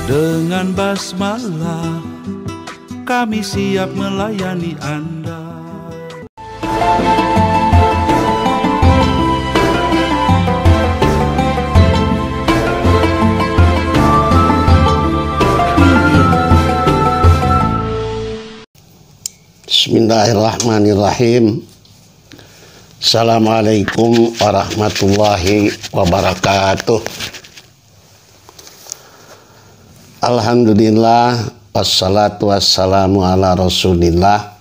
Dengan basmalah kami siap melayani Anda. Bismillahirrahmanirrahim. Assalamualaikum warahmatullahi wabarakatuh. Alhamdulillah, wassalatu wassalamu ala rasulillah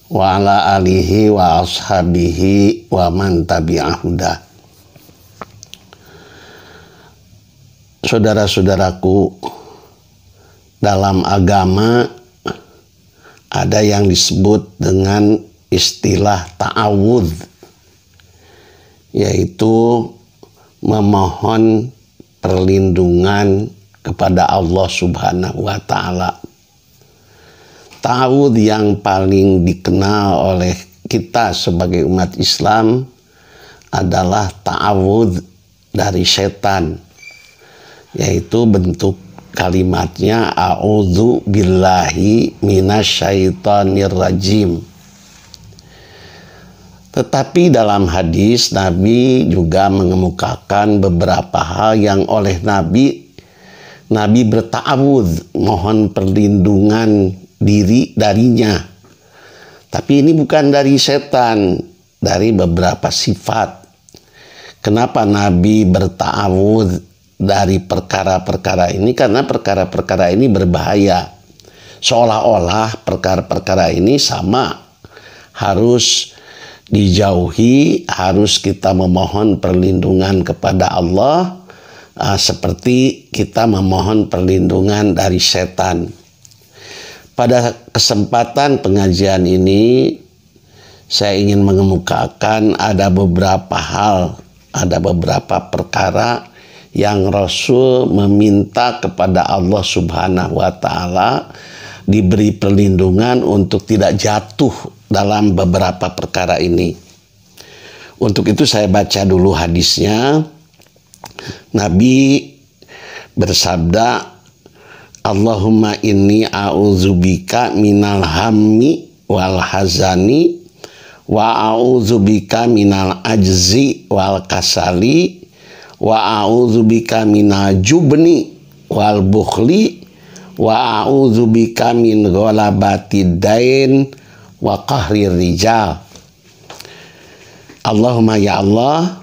wa ala alihi wa ashabihi wa man tabi'ahuda. Saudara-saudaraku, dalam agama ada yang disebut dengan istilah ta'awudz, yaitu memohon perlindungan kepada Allah Subhanahu wa Ta'ala. Ta'awudz yang paling dikenal oleh kita sebagai umat Islam adalah ta'awudz dari setan, yaitu bentuk kalimatnya a'udzu billahi minasyaitonir rajim. Tetapi dalam hadis Nabi juga mengemukakan beberapa hal yang oleh Nabi berta'awudz, mohon perlindungan diri darinya. Tapi ini bukan dari setan, dari beberapa sifat. Kenapa Nabi berta'awudz dari perkara-perkara ini? Karena perkara-perkara ini berbahaya. Seolah-olah perkara-perkara ini sama, harus dijauhi, harus kita memohon perlindungan kepada Allah, seperti kita memohon perlindungan dari setan. Pada kesempatan pengajian ini, saya ingin mengemukakan ada beberapa hal, ada beberapa perkara yang Rasul meminta kepada Allah Subhanahu wa Ta'ala diberi perlindungan untuk tidak jatuh dalam beberapa perkara ini. Untuk itu saya baca dulu hadisnya. Nabi bersabda, Allahumma inni a'udzubika minal hammi wal hazani wa a'udzubika minal ajzi wal kasali wa a'udzubika minal jubni wal bukhli wa a'udzubika min ghalabatid dain wa qahrir rijal. Allahumma, ya Allah,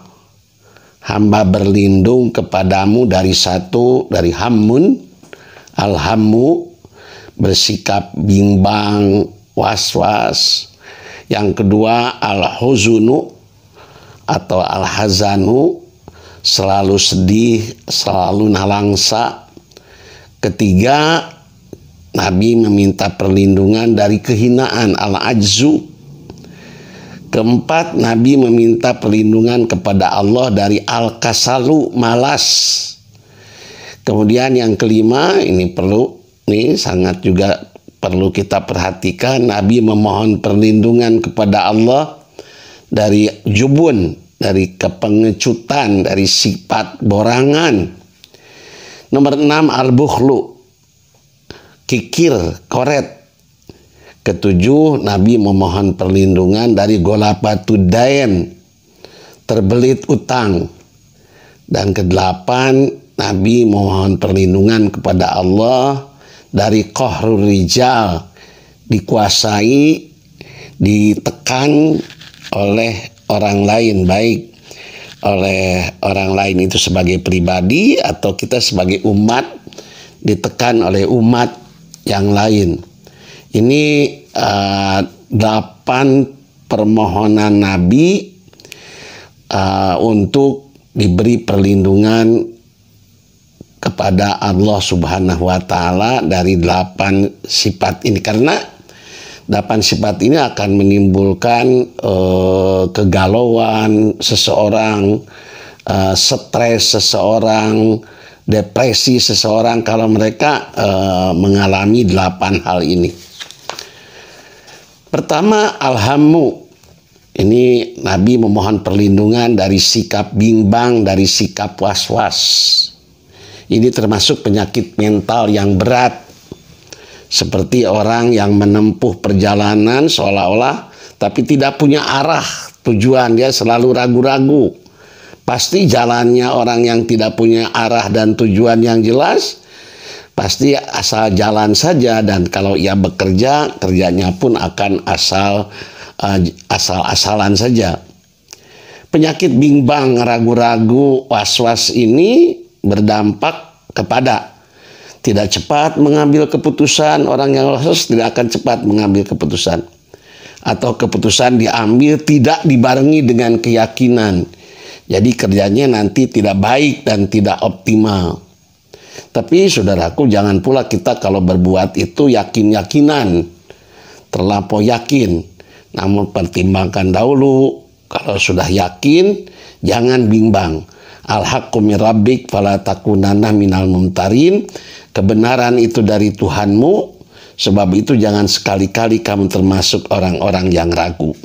hamba berlindung kepadamu dari hammun, alhammu, bersikap bimbang, was-was. Yang kedua, al-huzunu atau al-hazanu, selalu sedih, selalu nalangsa. Ketiga, Nabi meminta perlindungan dari kehinaan, al-ajzu. Keempat, Nabi meminta perlindungan kepada Allah dari al-kasalu, malas. Kemudian yang kelima, ini sangat juga perlu kita perhatikan. Nabi memohon perlindungan kepada Allah dari jubun, dari kepengecutan, dari sifat borangan. Nomor 6, al-bukhlu, kikir, koret. Ketujuh, Nabi memohon perlindungan dari golabatud dain, terbelit utang. Dan kedelapan, Nabi memohon perlindungan kepada Allah dari qahrur rijal, dikuasai, ditekan oleh orang lain, baik oleh orang lain itu sebagai pribadi atau kita sebagai umat ditekan oleh umat yang lain. Ini 8 permohonan Nabi untuk diberi perlindungan kepada Allah Subhanahu wa Ta'ala dari 8 sifat ini. Karena 8 sifat ini akan menimbulkan kegalauan seseorang, stres seseorang, depresi seseorang kalau mereka mengalami 8 hal ini. Pertama, alhammu. Ini Nabi memohon perlindungan dari sikap bimbang, dari sikap was-was. Ini termasuk penyakit mental yang berat. Seperti orang yang menempuh perjalanan seolah-olah tapi tidak punya arah tujuan, dia selalu ragu-ragu. Pasti jalannya orang yang tidak punya arah dan tujuan yang jelas, pasti asal jalan saja, dan kalau ia bekerja, kerjanya pun akan asal-asalan saja. Penyakit bimbang, ragu-ragu, was-was ini berdampak kepada tidak cepat mengambil keputusan. Orang yang was-was tidak akan cepat mengambil keputusan. Atau keputusan diambil tidak dibarengi dengan keyakinan. Jadi kerjanya nanti tidak baik dan tidak optimal. Tapi saudaraku, jangan pula kita kalau berbuat itu yakin-yakinan. Terlampau yakin. Namun pertimbangkan dahulu. Kalau sudah yakin, jangan bimbang. Al-haqqu min rabbik fala takunanna minal mumtarin. Kebenaran itu dari Tuhanmu, sebab itu jangan sekali-kali kamu termasuk orang-orang yang ragu.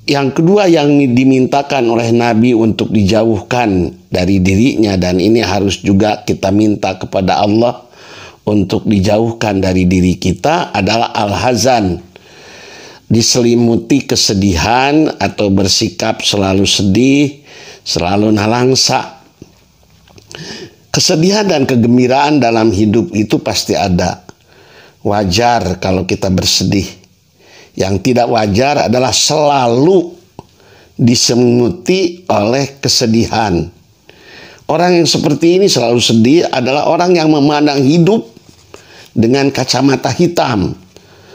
Yang kedua yang dimintakan oleh Nabi untuk dijauhkan dari dirinya, dan ini harus juga kita minta kepada Allah untuk dijauhkan dari diri kita, adalah al-hazan. Diselimuti kesedihan atau bersikap selalu sedih, selalu nalangsa. Kesedihan dan kegembiraan dalam hidup itu pasti ada. Wajar kalau kita bersedih. Yang tidak wajar adalah selalu diselimuti oleh kesedihan. Orang yang seperti ini selalu sedih adalah orang yang memandang hidup dengan kacamata hitam,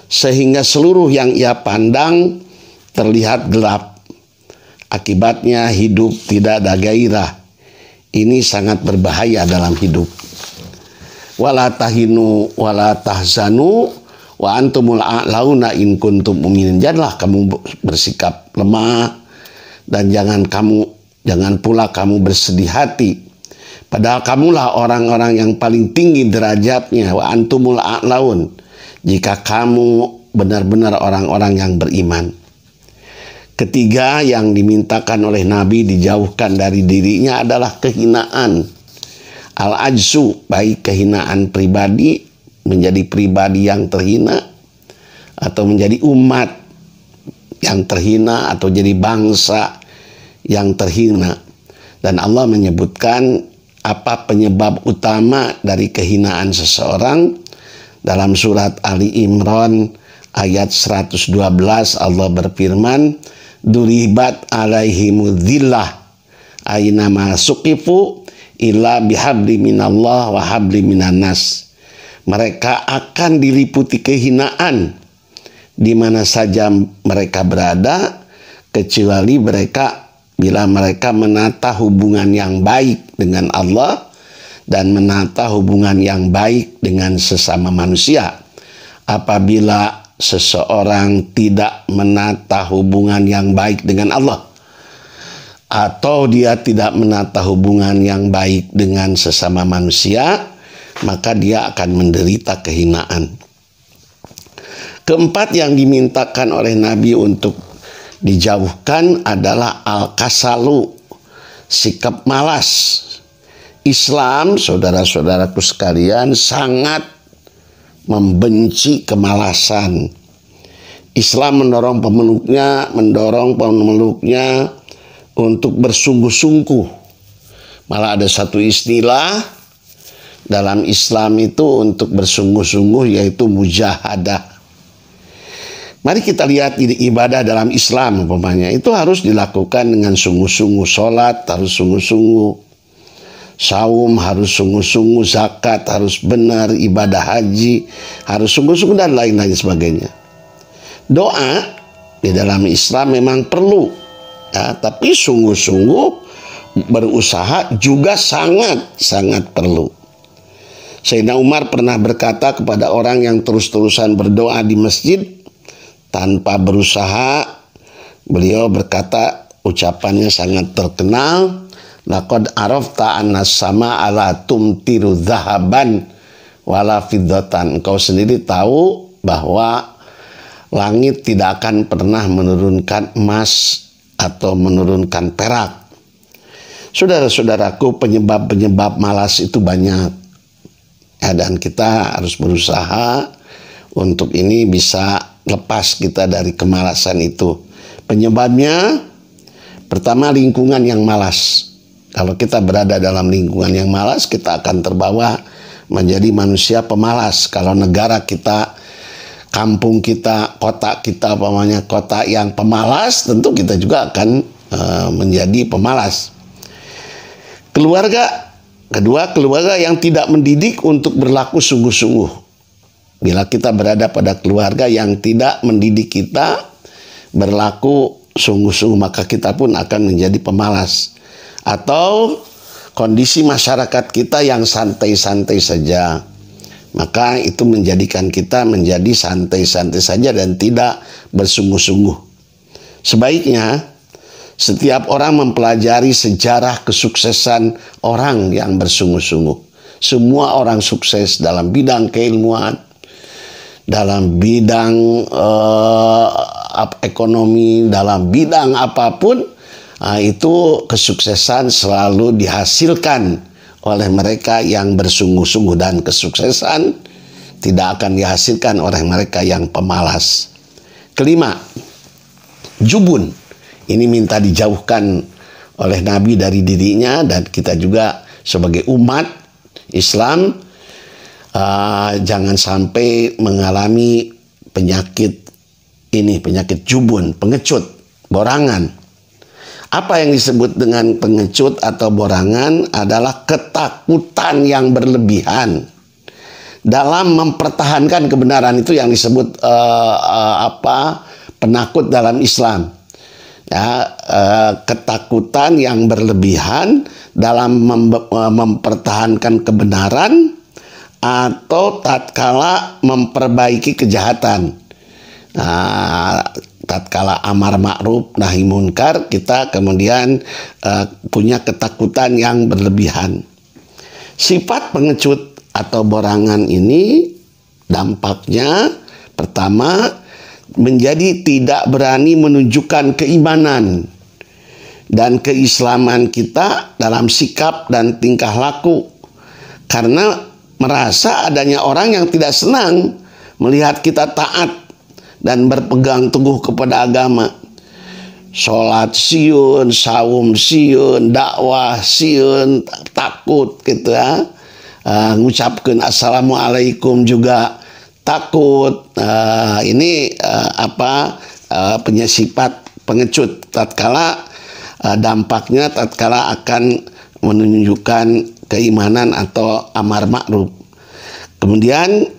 sehingga seluruh yang ia pandang terlihat gelap. Akibatnya hidup tidak ada gairah. Ini sangat berbahaya dalam hidup. Wala tahinu wala tahzanu wa antumul a'launa in kuntum mu'minin. Janganlah kamu bersikap lemah, dan jangan pula kamu bersedih hati. Padahal kamulah orang-orang yang paling tinggi derajatnya. Wa antumul a'laun. Jika kamu benar-benar orang-orang yang beriman. Ketiga yang dimintakan oleh Nabi dijauhkan dari dirinya adalah kehinaan. Al-ajzu, baik kehinaan pribadi, menjadi pribadi yang terhina, atau menjadi umat yang terhina, atau jadi bangsa yang terhina. Dan Allah menyebutkan apa penyebab utama dari kehinaan seseorang. Dalam surat Ali Imran ayat 112 Allah berfirman, duribat alaihimudillah aynama suqifu illa bihabli minallah wa habli minannas. Mereka akan diliputi kehinaan di mana saja mereka berada, kecuali bila mereka menata hubungan yang baik dengan Allah dan menata hubungan yang baik dengan sesama manusia. Apabila seseorang tidak menata hubungan yang baik dengan Allah, atau dia tidak menata hubungan yang baik dengan sesama manusia, maka dia akan menderita kehinaan. Keempat yang dimintakan oleh Nabi untuk dijauhkan adalah al-kasalu, sikap malas. Islam, saudara-saudaraku sekalian, sangat membenci kemalasan. Islam mendorong pemeluknya untuk bersungguh-sungguh. Malah ada satu istilah dalam Islam itu untuk bersungguh-sungguh, yaitu mujahadah. Mari kita lihat ibadah dalam Islam umpamanya itu harus dilakukan dengan sungguh-sungguh. Sholat harus sungguh-sungguh, saum harus sungguh-sungguh, zakat harus benar, ibadah haji harus sungguh-sungguh, dan lain-lain sebagainya. Doa di dalam Islam memang perlu, ya, tapi sungguh-sungguh berusaha juga sangat perlu. Sayyidina Umar pernah berkata kepada orang yang terus-terusan berdoa di masjid tanpa berusaha, beliau berkata, ucapannya sangat terkenal, laqad arafta anna sama ala tumtiru zahaban wala fiddatan. Engkau sendiri tahu bahwa langit tidak akan pernah menurunkan emas atau menurunkan perak. Saudara-saudaraku, penyebab-penyebab malas itu banyak. Ya, dan kita harus berusaha untuk ini bisa lepas kita dari kemalasan itu. Penyebabnya, pertama lingkungan yang malas. Kalau kita berada dalam lingkungan yang malas, kita akan terbawa menjadi manusia pemalas. Kalau negara kita, kampung kita, kota kita, kota yang pemalas, tentu kita juga akan menjadi pemalas. Kedua, keluarga yang tidak mendidik untuk berlaku sungguh-sungguh. Bila kita berada pada keluarga yang tidak mendidik kita berlaku sungguh-sungguh, maka kita pun akan menjadi pemalas. Atau kondisi masyarakat kita yang santai-santai saja, maka itu menjadikan kita menjadi santai-santai saja dan tidak bersungguh-sungguh. Sebaiknya setiap orang mempelajari sejarah kesuksesan orang yang bersungguh-sungguh. Semua orang sukses dalam bidang keilmuan, dalam bidang ekonomi, dalam bidang apapun, itu kesuksesan selalu dihasilkan oleh mereka yang bersungguh-sungguh, dan kesuksesan tidak akan dihasilkan oleh mereka yang pemalas. Kelima, jubun. Ini minta dijauhkan oleh Nabi dari dirinya, dan kita juga sebagai umat Islam jangan sampai mengalami penyakit ini, penyakit jubun, pengecut, borangan. Apa yang disebut dengan pengecut atau borangan adalah ketakutan yang berlebihan dalam mempertahankan kebenaran. Itu yang disebut penakut dalam Islam. Ya, ketakutan yang berlebihan dalam mempertahankan kebenaran atau tatkala memperbaiki kejahatan. Tatkala amar ma'ruf nahi munkar, kita kemudian punya ketakutan yang berlebihan. Sifat pengecut atau borangan ini dampaknya pertama, menjadi tidak berani menunjukkan keimanan dan keislaman kita dalam sikap dan tingkah laku, karena merasa adanya orang yang tidak senang melihat kita taat dan berpegang teguh kepada agama. Sholat siun, saum siun, dakwah siun, takut gitu ya. Ngucapkan assalamualaikum juga takut. Ini sifat pengecut. Tatkala dampaknya tatkala akan menunjukkan keimanan atau amar ma'ruf. Kemudian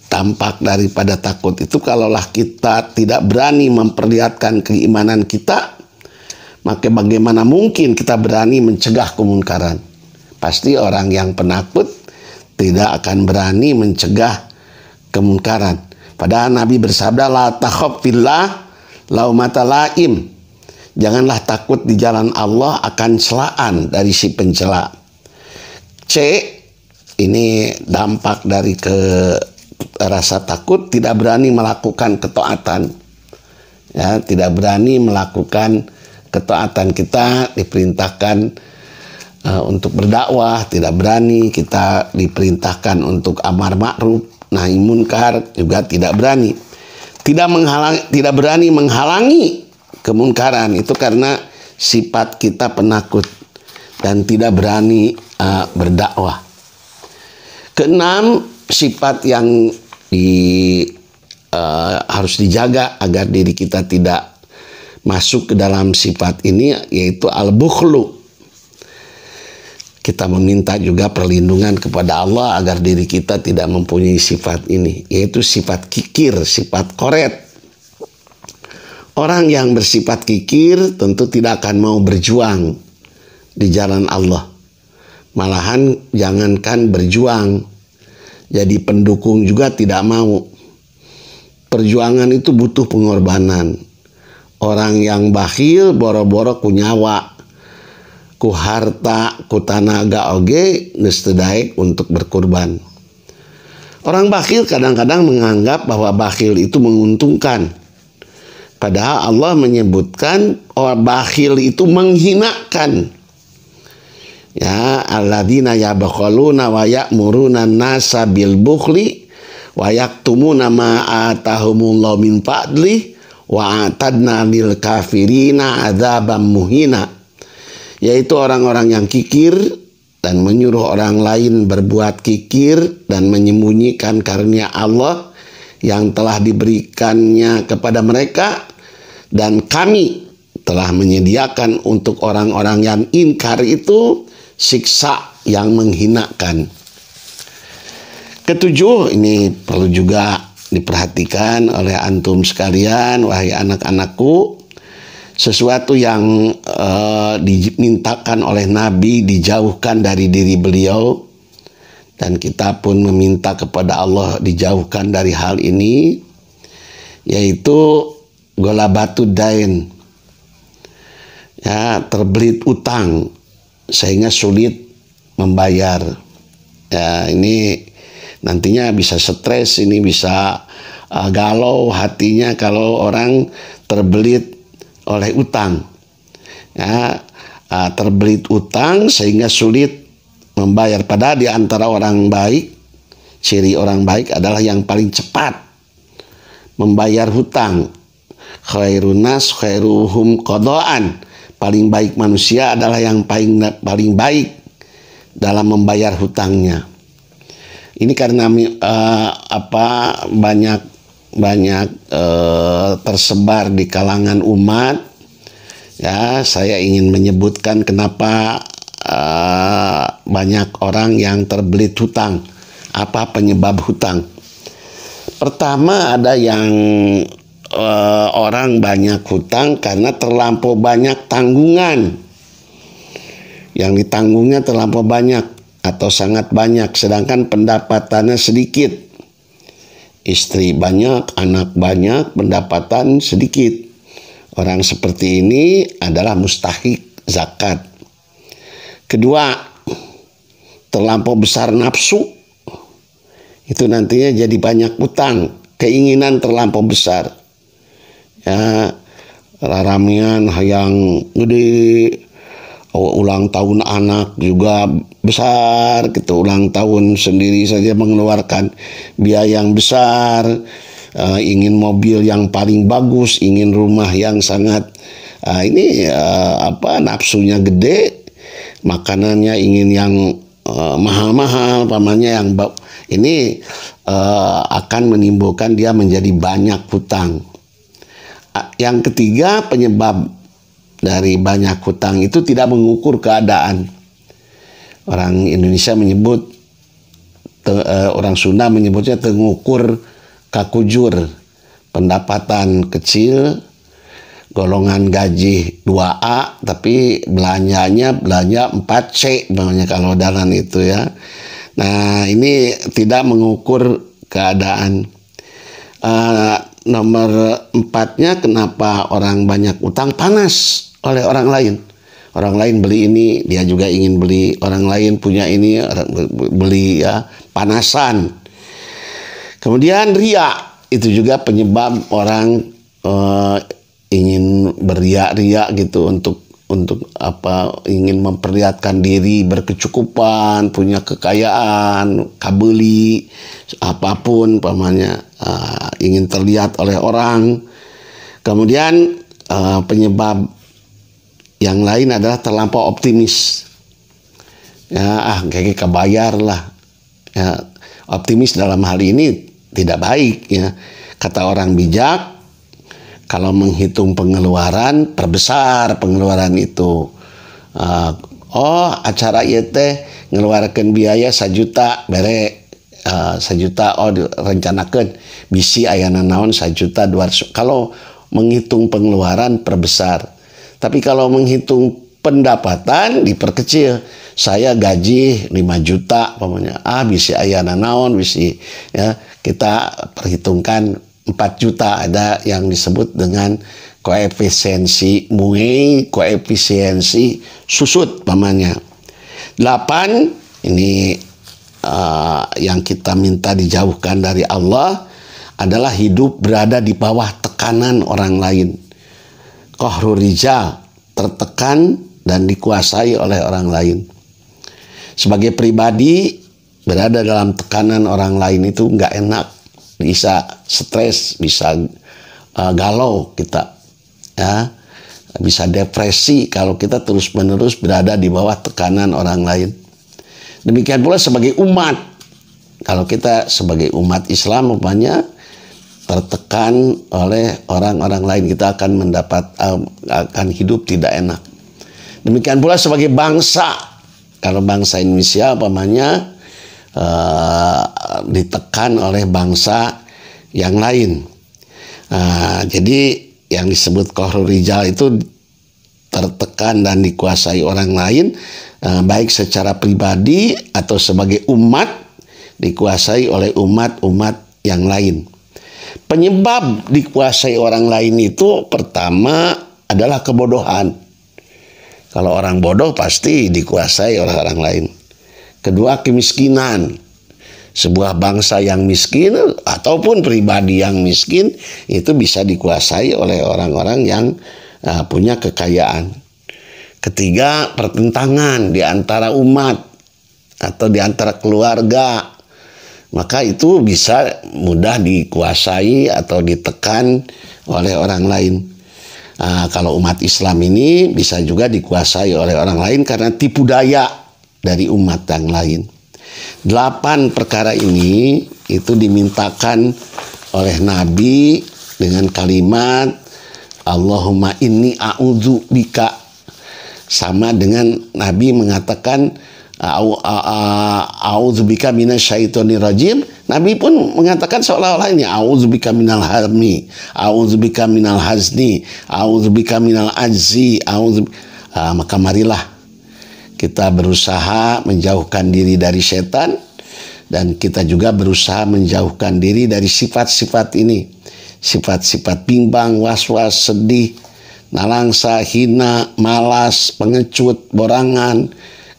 dampak daripada takut itu, kalaulah kita tidak berani memperlihatkan keimanan kita, maka bagaimana mungkin kita berani mencegah kemunkaran? Pasti orang yang penakut tidak akan berani mencegah kemungkaran. Padahal Nabi bersabda, la takhaf fillah laumata laim. Janganlah takut di jalan Allah akan celaan dari si pencela. C, ini dampak dari rasa takut, tidak berani melakukan ketaatan. Ya, tidak berani melakukan ketaatan. Kita diperintahkan untuk berdakwah, tidak berani. Kita diperintahkan untuk amar ma'ruf nahi munkar, juga tidak berani. Tidak berani menghalangi kemunkaran, itu karena sifat kita penakut dan tidak berani berdakwah. Keenam, sifat yang harus dijaga agar diri kita tidak masuk ke dalam sifat ini, yaitu al-bukhlu. Kita meminta juga perlindungan kepada Allah agar diri kita tidak mempunyai sifat ini, yaitu sifat kikir, sifat koret. Orang yang bersifat kikir tentu tidak akan mau berjuang di jalan Allah. Malahan jangankan berjuang, jadi pendukung juga tidak mau. Perjuangan itu butuh pengorbanan. Orang yang bakhil boro-boro ku nyawa, ku harta, ku tanaga oge geus teu daek untuk berkorban. Orang bakhil kadang-kadang menganggap bahwa bakhil itu menguntungkan. Padahal Allah menyebutkan orang bakhil itu menghinakan. Ya, alladzina yabkhaluna wa ya'muruna an-nasa bil bukhli wa yaktumuna ma atahumullahu min fadli wa atadna lil kafirina adzaban muhina. Yaitu orang-orang yang kikir dan menyuruh orang lain berbuat kikir dan menyembunyikan karunia Allah yang telah diberikannya kepada mereka, dan kami telah menyediakan untuk orang-orang yang ingkar itu siksa yang menghinakan. Ketujuh, ini perlu juga diperhatikan oleh antum sekalian, wahai anak-anakku, sesuatu yang dimintakan oleh Nabi dijauhkan dari diri beliau, dan kita pun meminta kepada Allah dijauhkan dari hal ini, yaitu golabatud dain, ya, terbelit utang sehingga sulit membayar. Ya, ini nantinya bisa stres, ini bisa galau hatinya kalau orang terbelit oleh utang. Ya, terbelit utang sehingga sulit membayar. Padahal di antara orang baik, ciri orang baik adalah yang paling cepat membayar hutang. Khairun nas khairuhum qadaan. Paling baik manusia adalah yang paling baik dalam membayar hutangnya. Ini karena banyak tersebar di kalangan umat. Ya, saya ingin menyebutkan kenapa banyak orang yang terbelit hutang. Apa penyebab hutang? Pertama, ada yang orang banyak hutang karena terlampau banyak tanggungan. Yang ditanggungnya terlampau banyak atau sangat banyak, sedangkan pendapatannya sedikit. Istri banyak, anak banyak, pendapatan sedikit. Orang seperti ini adalah mustahik zakat. Kedua, terlampau besar nafsu. Itu nantinya jadi banyak utang. Keinginan terlampau besar. Ya, raramian hayang gede, ulang tahun anak juga besar gitu, ulang tahun sendiri saja mengeluarkan biaya yang besar, ingin mobil yang paling bagus, ingin rumah yang sangat nafsunya gede, makanannya ingin yang mahal-mahal, pamannya yang ini akan menimbulkan dia menjadi banyak hutang. Yang ketiga, penyebab dari banyak hutang itu tidak mengukur keadaan. Orang Indonesia menyebut, orang Sunda menyebutnya tengukur kakujur. Pendapatan kecil, golongan gaji 2A, tapi belanjanya belanja 4C, namanya kalau dalam itu ya. Nah, ini tidak mengukur keadaan. Nomor 4-nya, kenapa orang banyak utang? Panas oleh orang lain. Orang lain beli ini, dia juga ingin beli. Orang lain punya ini, beli ya, panasan. Kemudian ria, itu juga penyebab orang ingin beria-ria gitu, untuk ingin memperlihatkan diri berkecukupan, punya kekayaan, kabeli apapun pamannya, ingin terlihat oleh orang. Kemudian penyebab yang lain adalah terlampau optimis. Ya, kayak kebayar lah. Ya, optimis dalam hal ini tidak baik ya. Kata orang bijak, kalau menghitung pengeluaran, perbesar pengeluaran itu. Acara ieu teh ngeluarkeun biaya 1 juta, bere 1 juta, direncanakeun bisi ayana naon 1.200.000. Kalau menghitung pengeluaran perbesar. Tapi kalau menghitung pendapatan diperkecil. Saya gaji 5 juta pokoknya. Bisi ayana naon, bisi ya, kita perhitungkan 4 juta, ada yang disebut dengan koefisiensi Mue, koefisiensi susut pamannya. 8, ini yang kita minta dijauhkan dari Allah adalah hidup berada di bawah tekanan orang lain. Qahrur rijal, tertekan dan dikuasai oleh orang lain. Sebagai pribadi berada dalam tekanan orang lain itu nggak enak, bisa stres, bisa galau kita, ya, bisa depresi kalau kita terus-menerus berada di bawah tekanan orang lain. Demikian pula sebagai umat, kalau kita sebagai umat Islam umpamanya tertekan oleh orang-orang lain, kita akan akan hidup tidak enak. Demikian pula sebagai bangsa, kalau bangsa Indonesia umpamanya ditekan oleh bangsa yang lain. Jadi yang disebut qahrul rijal itu tertekan dan dikuasai orang lain, baik secara pribadi atau sebagai umat dikuasai oleh umat-umat yang lain. Penyebab dikuasai orang lain itu pertama adalah kebodohan. Kalau orang bodoh pasti dikuasai oleh orang lain. Kedua, kemiskinan. Sebuah bangsa yang miskin ataupun pribadi yang miskin itu bisa dikuasai oleh orang-orang yang punya kekayaan. Ketiga, pertentangan di antara umat atau di antara keluarga. Maka itu bisa mudah dikuasai atau ditekan oleh orang lain. Kalau umat Islam ini bisa juga dikuasai oleh orang lain karena tipu daya dari umat yang lain. 8 perkara ini itu dimintakan oleh Nabi dengan kalimat Allahumma inni a'udzu bika. Sama dengan Nabi mengatakan a'udzubika minasyaitonir rajim. Nabi pun mengatakan seolah-olah ini a'udzubika minal harmi, a'udzubika minal hazni, a'udzubika minal ajzi, maka marilah kita berusaha menjauhkan diri dari setan, dan kita juga berusaha menjauhkan diri dari sifat-sifat ini. Sifat-sifat bimbang, was-was, sedih, nalangsa, hina, malas, pengecut, borangan,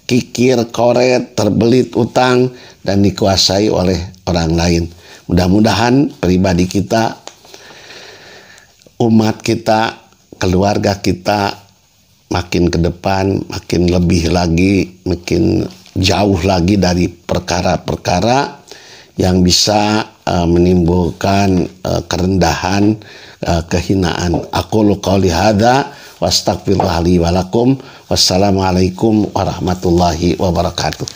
kikir, koret, terbelit utang, dan dikuasai oleh orang lain. Mudah-mudahan pribadi kita, umat kita, keluarga kita makin ke depan, makin lebih lagi, makin jauh lagi dari perkara-perkara yang bisa menimbulkan kerendahan, kehinaan. Aqulu qouli hadza wa astaghfirullah li wa lakum. Wassalamualaikum warahmatullahi wabarakatuh.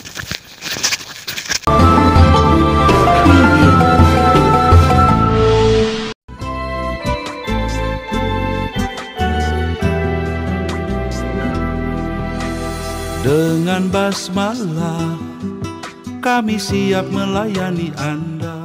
Dengan basmalah kami siap melayani Anda.